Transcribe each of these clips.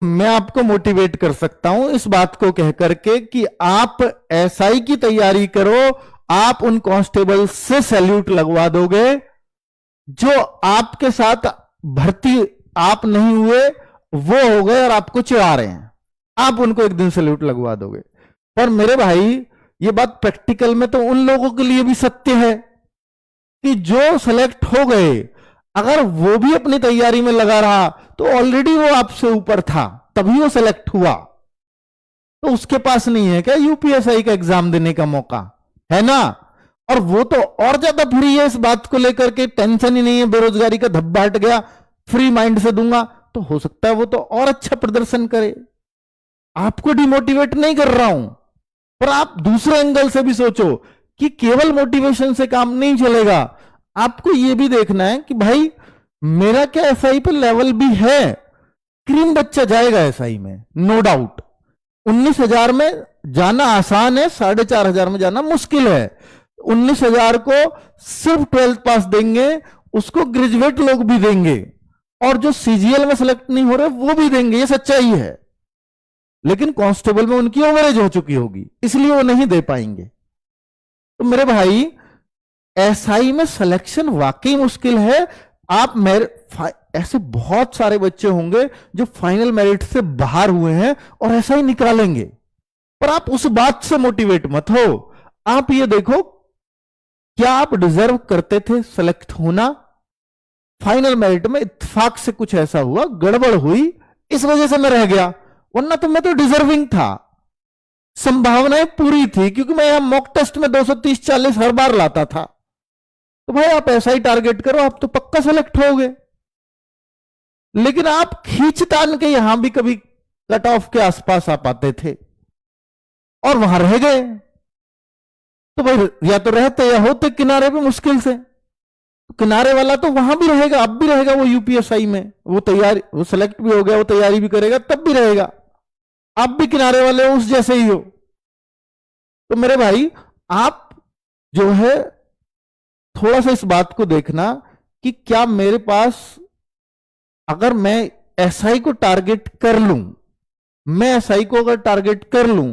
मैं आपको मोटिवेट कर सकता हूं इस बात को कह करके कि आप एसआई की तैयारी करो। आप उन कांस्टेबल से सैल्यूट लगवा दोगे जो आपके साथ भर्ती आप नहीं हुए, वो हो गए और आपको चिढ़ा रहे हैं। आप उनको एक दिन सैल्यूट लगवा दोगे। पर मेरे भाई, ये बात प्रैक्टिकल में तो उन लोगों के लिए भी सत्य है कि जो सेलेक्ट हो गए, अगर वो भी अपनी तैयारी में लगा रहा तो ऑलरेडी वो आपसे ऊपर था, तभी वो सेलेक्ट हुआ। तो उसके पास नहीं है क्या यूपीएसआई का एग्जाम देने का मौका? है ना? और वो तो और ज्यादा फ्री है इस बात को लेकर के, टेंशन ही नहीं है, बेरोजगारी का धब्बा हट गया, फ्री माइंड से दूंगा। तो हो सकता है वो तो और अच्छा प्रदर्शन करे। आपको डिमोटिवेट नहीं कर रहा हूं, पर आप दूसरे एंगल से भी सोचो कि केवल मोटिवेशन से काम नहीं चलेगा। आपको यह भी देखना है कि भाई मेरा क्या एसआई पे लेवल भी है। क्रीम बच्चा जाएगा एसआई में, नो डाउट। 19,000 में जाना आसान है, 4,500 में जाना मुश्किल है। 19,000 को सिर्फ 12th पास देंगे, उसको ग्रेजुएट लोग भी देंगे, और जो सीजीएल में सेलेक्ट नहीं हो रहे वो भी देंगे, ये सच्चाई है। लेकिन कांस्टेबल में उनकी ओवरेज हो चुकी होगी, इसलिए वो नहीं दे पाएंगे। तो मेरे भाई, एसआई में सिलेक्शन वाकई मुश्किल है। आप ऐसे बहुत सारे बच्चे होंगे जो फाइनल मेरिट से बाहर हुए हैं और एसआई निकालेंगे, पर आप उस बात से मोटिवेट मत हो। आप ये देखो, क्या आप डिजर्व करते थे सेलेक्ट होना? फाइनल मेरिट में इत्तेफाक से कुछ ऐसा हुआ, गड़बड़ हुई, इस वजह से मैं रह गया, वरना तो मैं तो डिजर्विंग था। संभावनाएं पूरी थी, क्योंकि मैं यहां मॉक टेस्ट में 230-40 हर बार लाता था। तो भाई आप ऐसा ही टारगेट करो, आप तो पक्का सेलेक्ट होगे। लेकिन आप खींचतान के यहां भी कभी कट ऑफ के आसपास आ पाते थे और वहां रह गए। तो भाई या तो रहते या होते किनारे पे मुश्किल से। किनारे वाला तो वहां भी रहेगा, अब भी रहेगा वो यूपीएसआई में, वो तैयारी, वो सेलेक्ट भी हो गया, वो तैयारी भी करेगा, तब भी रहेगा। आप भी किनारे वाले उस जैसे ही हो। तो मेरे भाई, आप जो है थोड़ा सा इस बात को देखना कि क्या मेरे पास, अगर मैं एसआई को टारगेट कर लूं, मैं एसआई को अगर टारगेट कर लूं,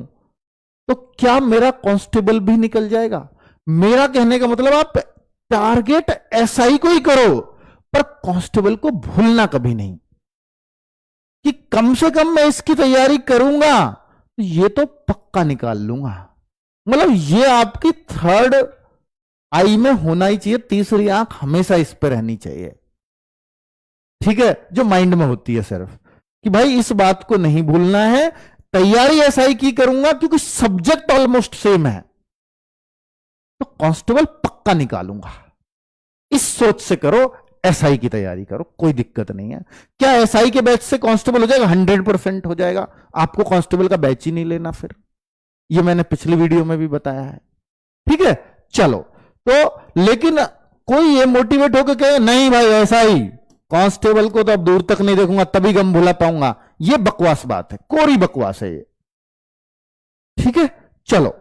तो क्या मेरा कांस्टेबल भी निकल जाएगा? मेरा कहने का मतलब, आप टारगेट एसआई को ही करो, पर कांस्टेबल को भूलना कभी नहीं कि कम से कम मैं इसकी तैयारी करूंगा तो ये तो पक्का निकाल लूंगा। मतलब ये आपकी थर्ड आई में होना ही चाहिए, तीसरी आंख हमेशा इस पर रहनी चाहिए, ठीक है, जो माइंड में होती है सिर्फ, कि भाई इस बात को नहीं भूलना है, तैयारी एसआई की करूंगा क्योंकि सब्जेक्ट ऑलमोस्ट सेम है, तो कांस्टेबल पक्का निकालूंगा। इस सोच से करो, एसआई की तैयारी करो, कोई दिक्कत नहीं है। क्या एसआई के बैच से कांस्टेबल हो जाएगा? 100% हो जाएगा। आपको कांस्टेबल का बैच ही नहीं लेना फिर, ये मैंने पिछली वीडियो में भी बताया है, ठीक है। चलो, तो लेकिन कोई ये मोटिवेट होकर कहे नहीं भाई एसआई, कांस्टेबल को तो अब दूर तक नहीं देखूंगा, तभी गम भुला पाऊंगा, ये बकवास बात है, कोरी बकवास है ये, ठीक है। चलो,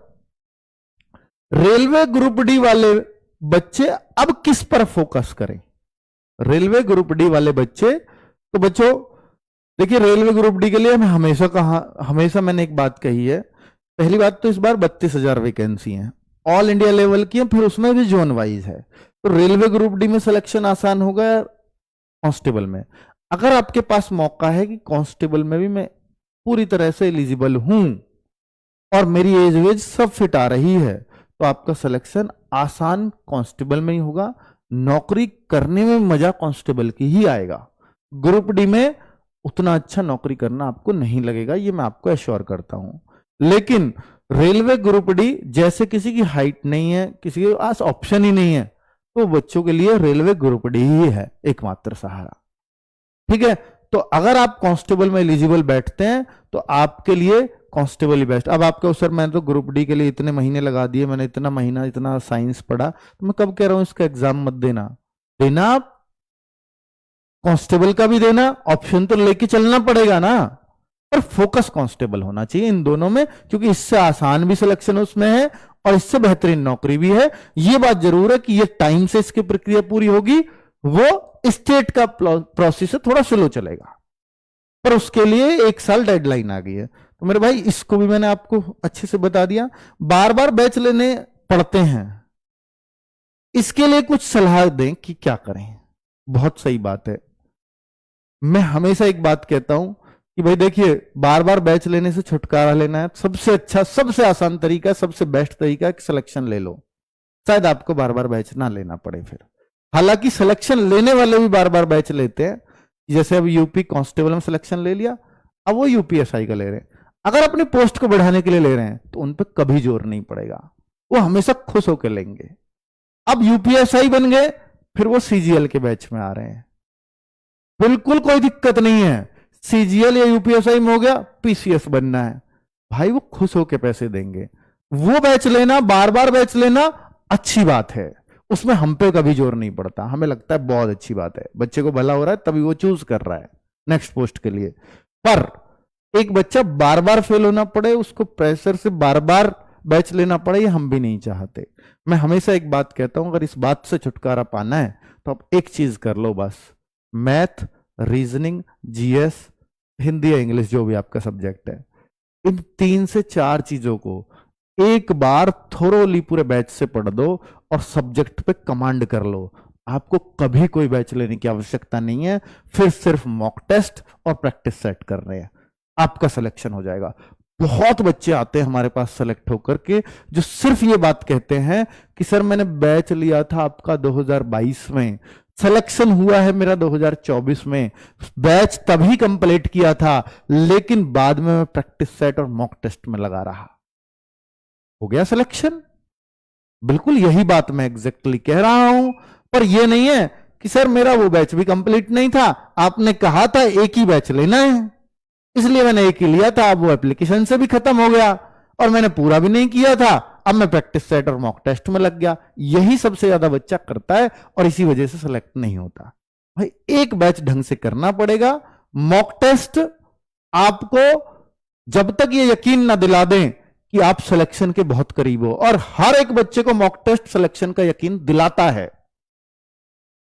रेलवे ग्रुप डी वाले बच्चे अब किस पर फोकस करें? रेलवे ग्रुप डी वाले बच्चे, तो बच्चों देखिए, रेलवे ग्रुप डी के लिए मैं हमेशा मैंने एक बात कही है। पहली बात तो इस बार 32,000 वैकेंसी हैं, ऑल इंडिया लेवल की है, फिर उसमें भी जोन वाइज है। तो रेलवे ग्रुप डी में सिलेक्शन आसान होगा, कांस्टेबल में। अगर आपके पास मौका है कि कांस्टेबल में भी मैं पूरी तरह से एलिजिबल हूं और मेरी एज वेज सब फिट आ रही है, तो आपका सिलेक्शन आसान कांस्टेबल में ही होगा। नौकरी करने में मजा कांस्टेबल की ही आएगा, ग्रुप डी में उतना अच्छा नौकरी करना आपको नहीं लगेगा, ये मैं आपको एश्योर करता हूं। लेकिन रेलवे ग्रुप डी, जैसे किसी की हाइट नहीं है, किसी के पास ऑप्शन ही नहीं है, तो बच्चों के लिए रेलवे ग्रुप डी ही है एकमात्र सहारा, ठीक है। तो अगर आप कांस्टेबल में एलिजिबल बैठते हैं तो आपके लिए कांस्टेबल ही बेस्ट। अब आपका सर मैंने तो ग्रुप डी के लिए इतने महीने लगा दिए, मैंने इतना महीना इतना साइंस पढ़ा, तो मैं कब कह रहा हूं इसका एग्जाम मत देना। देना, आप कांस्टेबल का भी देना, ऑप्शन तो लेके चलना पड़ेगा ना, पर फोकस कांस्टेबल होना चाहिए इन दोनों में, क्योंकि इससे आसान भी सिलेक्शन उसमें है और इससे बेहतरीन नौकरी भी है। ये बात जरूर है कि ये टाइम से इसकी प्रक्रिया पूरी होगी, वो स्टेट का प्रोसेस से थोड़ा स्लो चलेगा। पर उसके लिए 1 साल डेडलाइन आ गई है। तो मेरे भाई इसको भी मैंने आपको अच्छे से बता दिया। बार बार बैच लेने पड़ते हैं, इसके लिए कुछ सलाह दें कि क्या करें। बहुत सही बात है। मैं हमेशा एक बात कहता हूं कि भाई देखिए, बार बार बैच लेने से छुटकारा लेना है, सबसे अच्छा सबसे आसान तरीका, सबसे बेस्ट तरीका है कि सिलेक्शन ले लो। शायद आपको बार बार बैच ना लेना पड़े फिर। हालांकि सिलेक्शन लेने वाले भी बार बार बैच लेते हैं। जैसे अब यूपी कांस्टेबल में सिलेक्शन ले लिया, अब वो यूपीएसआई का ले रहे हैं। अगर अपनी पोस्ट को बढ़ाने के लिए ले रहे हैं तो उन पर कभी जोर नहीं पड़ेगा, वो हमेशा खुश होकर लेंगे। अब यूपीएसआई बन गए, फिर वो सीजीएल के बैच में आ रहे हैं, बिल्कुल कोई दिक्कत नहीं है। सीजीएल या यूपीएसआई में हो गया, पीसीएस बनना है, भाई वो खुश होकर पैसे देंगे। वो बैच लेना, बार बार बैच लेना अच्छी बात है, उसमें हम पे कभी जोर नहीं पड़ता। हमें लगता है बहुत अच्छी बात है, बच्चे को भला हो रहा है तभी वो चूज कर रहा है नेक्स्ट पोस्ट के लिए। पर एक बच्चा बार बार फेल होना पड़े, उसको प्रेशर से बार बार बैच लेना पड़े, ये हम भी नहीं चाहते। मैं हमेशा एक बात कहता हूं, अगर इस बात से छुटकारा पाना है तो आप एक चीज कर लो बस, मैथ, रीजनिंग, जीएस, हिंदी या इंग्लिश जो भी आपका सब्जेक्ट है, इन 3 से 4 चीजों को एक बार थोरोली पूरे बैच से पढ़ दो और सब्जेक्ट पे कमांड कर लो। आपको कभी कोई बैच लेने की आवश्यकता नहीं है, फिर सिर्फ मॉक टेस्ट और प्रैक्टिस सेट कर रहे हैं, आपका सिलेक्शन हो जाएगा। बहुत बच्चे आते हैं हमारे पास सेलेक्ट होकर के, जो सिर्फ ये बात कहते हैं कि सर मैंने बैच लिया था आपका 2022 में, सिलेक्शन हुआ है मेरा 2024 में, बैच तभी कंप्लीट किया था, लेकिन बाद में मैं प्रैक्टिस सेट और मॉक टेस्ट में लगा रहा, हो गया सिलेक्शन। बिल्कुल यही बात मैं एग्जैक्टली कह रहा हूं। पर यह नहीं है कि सर मेरा वो बैच भी कंप्लीट नहीं था, आपने कहा था एक ही बैच लेना है इसलिए मैंने एक ही लिया था, अब वो एप्लीकेशन से भी खत्म हो गया और मैंने पूरा भी नहीं किया था, अब मैं प्रैक्टिस सेट और मॉक टेस्ट में लग गया। यही सबसे ज्यादा बच्चा करता है और इसी वजह से सिलेक्ट नहीं होता। भाई एक बैच ढंग से करना पड़ेगा। मॉक टेस्ट आपको जब तक ये यकीन ना दिला दें कि आप सिलेक्शन के बहुत करीब हो, और हर एक बच्चे को मॉक टेस्ट सिलेक्शन का यकीन दिलाता है।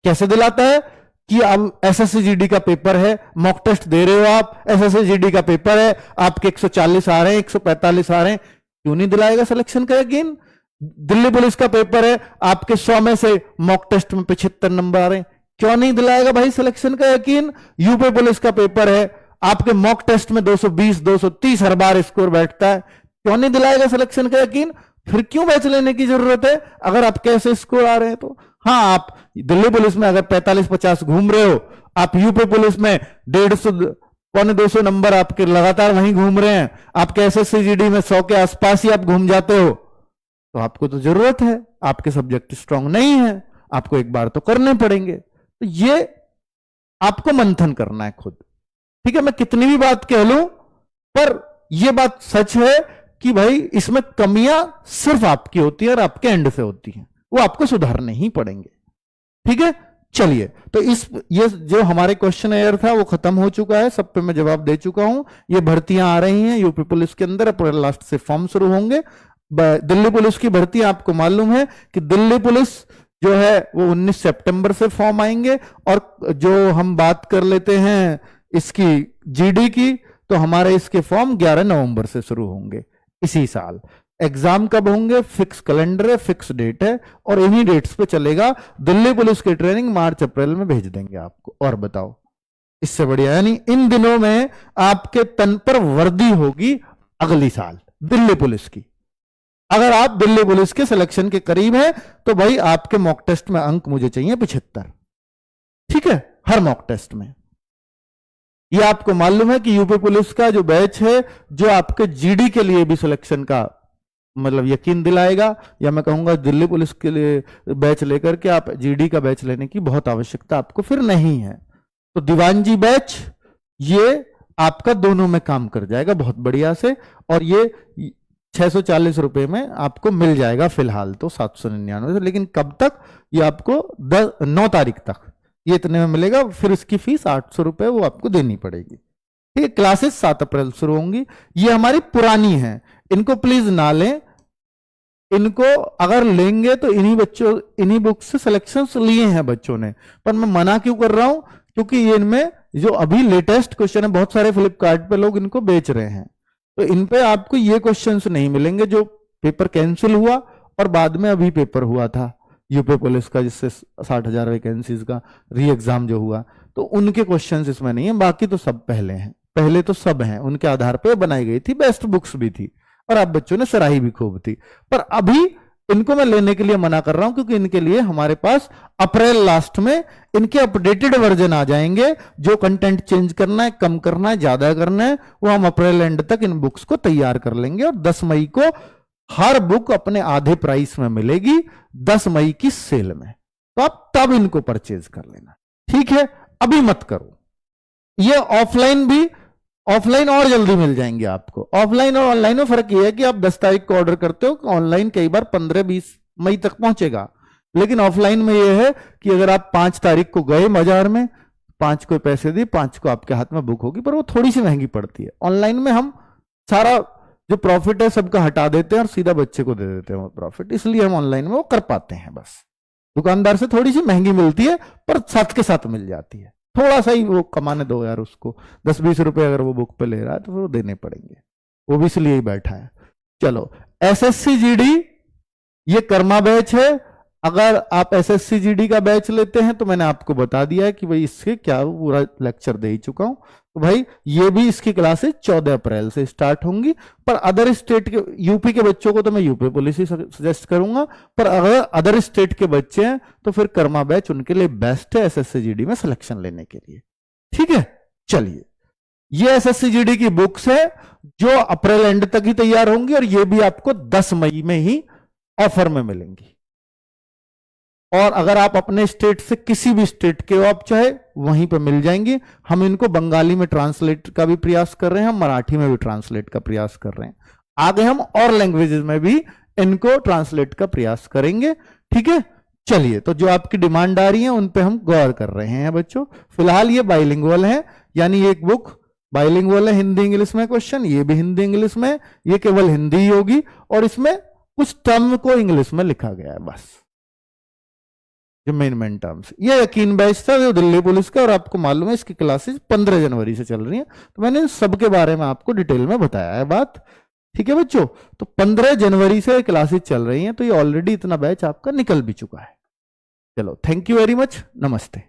कैसे दिलाता है कि अब एसएससी का पेपर है, मॉक टेस्ट दे रहे हो आप, एसएससी का पेपर है, आपके 140 आ रहे हैं, 145 आ रहे हैं, क्यों नहीं दिलाएगा सिलेक्शन का यकीन? दिल्ली पुलिस का पेपर है, आपके 100 में से मॉक टेस्ट में 75 नंबर आ रहे हैं, क्यों नहीं दिलाएगा भाई सिलेक्शन का यकीन? यूपी पुलिस का पेपर है, आपके मॉक टेस्ट में 220 230 हर बार स्कोर बैठता है, क्यों नहीं दिलाएगा सिलेक्शन का यकीन? फिर क्यों बैच लेने की जरूरत है अगर आपके ऐसे स्कोर आ रहे हैं तो? हाँ, आप दिल्ली पुलिस में अगर 45-50 घूम रहे हो, आप यूपी पुलिस में 150 पौने 200 नंबर आपके लगातार वहीं घूम रहे हैं, आपके एसएससी में 100 के आसपास ही आप घूम जाते हो, तो आपको तो जरूरत है, आपके सब्जेक्ट स्ट्रांग नहीं है, आपको एक बार तो करने पड़ेंगे। तो ये आपको मंथन करना है खुद। ठीक है, मैं कितनी भी बात कह लूं, पर यह बात सच है कि भाई इसमें कमियां सिर्फ आपकी होती है और आपके एंड से होती हैं, वो आपको सुधारने ही पड़ेंगे। ठीक है, चलिए, तो ये जो हमारे क्वेश्चन एयर था वो खत्म हो चुका है, सब पे मैं जवाब दे चुका हूं। ये भर्तियां आ रही हैं यूपी पुलिस के अंदर, अप्रैल लास्ट से फॉर्म शुरू होंगे। दिल्ली पुलिस की भर्ती आपको मालूम है कि दिल्ली पुलिस जो है वो 19 सितंबर से फॉर्म आएंगे, और जो हम बात कर लेते हैं इसकी जीडी की, तो हमारे इसके फॉर्म 11 नवंबर से शुरू होंगे इसी साल। एग्जाम कब होंगे? फिक्स कैलेंडर है, फिक्स डेट है, और इन्हीं डेट्स पे चलेगा। दिल्ली पुलिस की ट्रेनिंग मार्च अप्रैल में भेज देंगे आपको। और बताओ इससे बढ़िया, यानी इन दिनों में आपके तन पर वर्दी होगी अगली साल दिल्ली पुलिस की। अगर आप दिल्ली पुलिस के सिलेक्शन के करीब हैं तो भाई आपके मॉक टेस्ट में अंक मुझे चाहिए 75। ठीक है, हर मॉक टेस्ट में। ये आपको मालूम है कि यूपी पुलिस का जो बैच है, जो आपके जीडी के लिए भी सिलेक्शन का मतलब यकीन दिलाएगा, या मैं कहूंगा दिल्ली पुलिस के लिए बैच लेकर के आप जीडी का बैच लेने की बहुत आवश्यकता आपको फिर नहीं है। तो दीवानजी बैच ये आपका दोनों में काम कर जाएगा बहुत बढ़िया से, और ये 640 रुपए में आपको मिल जाएगा फिलहाल तो 799 से, लेकिन कब तक? ये आपको 9 तारीख तक ये इतने में मिलेगा, फिर इसकी फीस 800 रुपए वो आपको देनी पड़ेगी। ठीक है, क्लासेस 7 अप्रैल शुरू होंगी। ये हमारी पुरानी है, इनको प्लीज ना लें। इनको अगर लेंगे तो इन्हीं बुक से सिलेक्शंस लिए हैं बच्चों ने, पर मैं मना क्यों कर रहा हूं? क्योंकि ये इनमें जो अभी लेटेस्ट क्वेश्चन है, बहुत सारे फ्लिपकार्ट पे लोग इनको बेच रहे हैं, तो इन पे आपको ये क्वेश्चंस नहीं मिलेंगे जो पेपर कैंसिल हुआ और बाद में अभी पेपर हुआ था यूपी पुलिस का, जिससे 60,000 वैकेंसीज का री एग्जाम जो हुआ, तो उनके क्वेश्चंस इसमें नहीं है। बाकी तो सब पहले हैं, पहले तो सब हैं, उनके आधार पे बनाई गई थी, बेस्ट बुक्स भी थी और आप बच्चों ने सराही भी खूब थी। पर अभी इनको मैं लेने के लिए मना कर रहा हूं क्योंकि इनके लिए हमारे पास अप्रैल लास्ट में इनके अपडेटेड वर्जन आ जाएंगे। जो कंटेंट चेंज करना है, कम करना है, ज्यादा करना है, वो हम अप्रैल एंड तक इन बुक्स को तैयार कर लेंगे और 10 मई को हर बुक अपने आधे प्राइस में मिलेगी, 10 मई की सेल में। तो आप तब इनको परचेज कर लेना, ठीक है? अभी मत करो। ये ऑफलाइन भी, ऑफलाइन और जल्दी मिल जाएंगे आपको। ऑफलाइन और ऑनलाइन में फर्क ये है कि आप 10 तारीख को ऑर्डर करते हो, ऑनलाइन कई बार 15-20 मई तक पहुंचेगा, लेकिन ऑफलाइन में ये है कि अगर आप 5 तारीख को गए बाजार में, 5 को पैसे दिए, 5 को आपके हाथ में बुक होगी, पर वो थोड़ी सी महंगी पड़ती है। ऑनलाइन में हम सारा जो प्रॉफिट है सबका हटा देते हैं और सीधा बच्चे को दे देते हैं वो प्रॉफिट, इसलिए हम ऑनलाइन में वो कर पाते हैं। बस दुकानदार से थोड़ी सी महंगी मिलती है पर साथ के साथ मिल जाती है, थोड़ा सा ही वो कमाने दो यार उसको, 10-20 रुपए अगर वो बुक पे ले रहा है तो वो देने पड़ेंगे, वो भी इसलिए ही बैठा है। चलो, एसएससी जीडी ये कर्मा बैच है। अगर आप एसएससी जीडी का बैच लेते हैं तो मैंने आपको बता दिया है कि भाई इसके क्या पूरा लेक्चर दे ही चुका हूं, तो भाई ये भी इसकी क्लासेस 14 अप्रैल से स्टार्ट होंगी। पर अदर स्टेट के, यूपी के बच्चों को तो मैं यूपी पुलिस ही सजेस्ट करूंगा, पर अगर अदर स्टेट के बच्चे हैं तो फिर कर्मा बैच उनके लिए बेस्ट है एसएससी जीडी में सिलेक्शन लेने के लिए, ठीक है? चलिए, ये एसएससी जीडी की बुक्स है जो अप्रैल एंड तक ही तैयार होंगी और ये भी आपको 10 मई में ही ऑफर में मिलेंगी। और अगर आप अपने स्टेट से किसी भी स्टेट के हो, आप चाहे वहीं पर मिल जाएंगे। हम इनको बंगाली में ट्रांसलेट का भी प्रयास कर रहे हैं, हम मराठी में भी ट्रांसलेट का प्रयास कर रहे हैं, आगे हम और लैंग्वेजेस में भी इनको ट्रांसलेट का प्रयास करेंगे, ठीक है? चलिए, तो जो आपकी डिमांड आ रही है उन पे हम गौर कर रहे हैं बच्चों। फिलहाल ये बाइलिंगुअल है, यानी एक बुक बाइलिंगुअल है, हिंदी इंग्लिश में क्वेश्चन, ये भी हिंदी इंग्लिश में, ये केवल हिंदी ही होगी और इसमें कुछ टर्म को इंग्लिश में लिखा गया है बस, जो मेन टर्म्स। ये यकीन बैच था जो दिल्ली पुलिस का, और आपको मालूम है इसकी क्लासेस 15 जनवरी से चल रही हैं, तो मैंने सबके बारे में आपको डिटेल में बताया है बात, ठीक है बच्चों? तो 15 जनवरी से क्लासेस चल रही हैं, तो ये ऑलरेडी इतना बैच आपका निकल भी चुका है। चलो, थैंक यू वेरी मच, नमस्ते।